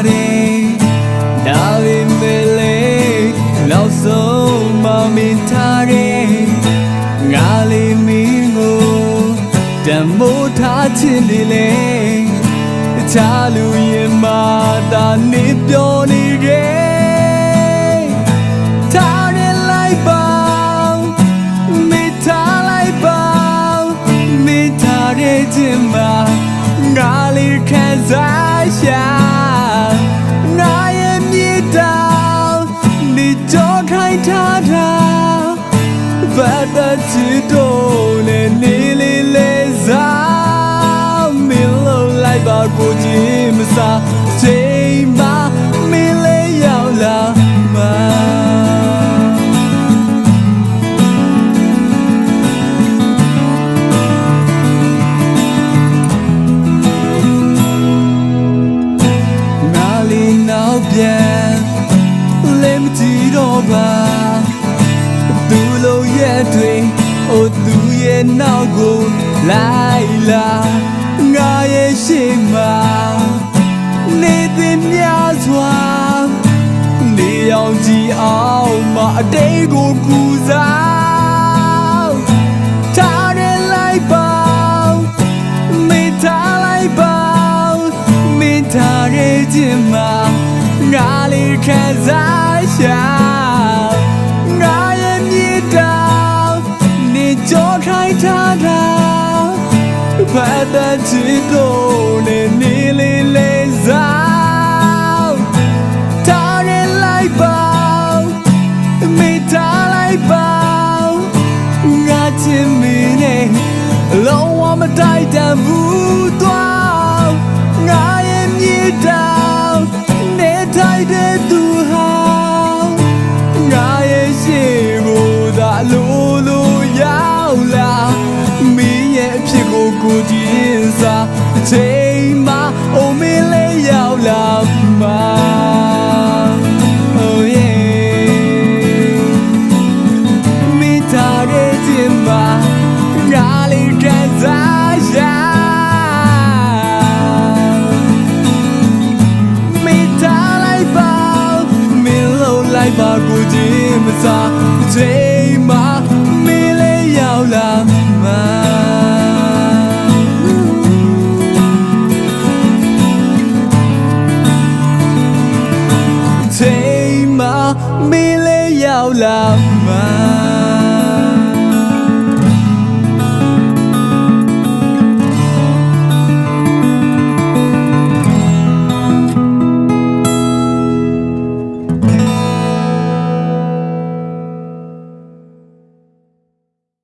ပါတယ်ဒါပေမဲ့လေနောက်ဆုံးမမင်ထားတယ်ငါလေးမင်းကိုတမိုးထားချင်တယ်လေချာလူရင်မာတာနေပြောနေတယ်ထားရလိုက်ပါမိထားလိုက်ပါမိထားရခြင်းမှာငါလေးခံစားရှာငါရဲ့မြေတောင်ဒီကြောခိုင်ထားတာဘာသာချစ်တော့နဲ့နေလေးလေးစားမင်းလို့လိုက်ပါကိုကြည့်မစားချိန်မှာမင်းလေးရောက်လာမှာပြန်လဲမကြည့်တော့ပါသူလိုရဲ့တွေအိုသူရဲ့နောက်ကိုလိုက်လာငါရဲ့ရှိမှာနေတဲ့များစွာနေအောင်ကြည့်အောင်မအတိတ်ကိုကူစားထားရလိုက်ပါမိထားလိုက်ပါမိထားရခြင်းမှာငါလေးခံစားရှာငါရဲ့မြေတောင်နေကြောခိုင်ထားတာဘာသာချစ်တော့နဲ့နေလေးလေးစားထားရလိုက်ပါမိထားလိုက်ပါငါချင်မင်းနဲ့လုံးဝမတိုက်တန်ဘူးတော့ငါရဲ့မြေတောင်တိုက်တဲ့သူဟာငါရဲ့ရှိကိုသာလို့ရောက်လာမင်းရဲ့အဖြစ်ကိုကိုကြည့်စားအချိန်မှအိုမင်းလေးရောက်လာမှာ Oh yeah မိသားရဲ့ခြင်းမှာငါလေးခံစားရှာလိုက်ပါကိုကြည့်မစားချိန်မှာမင်းလေးရောက်လာမှာချိန်မှာမင်းလေးရောက်လာမှာ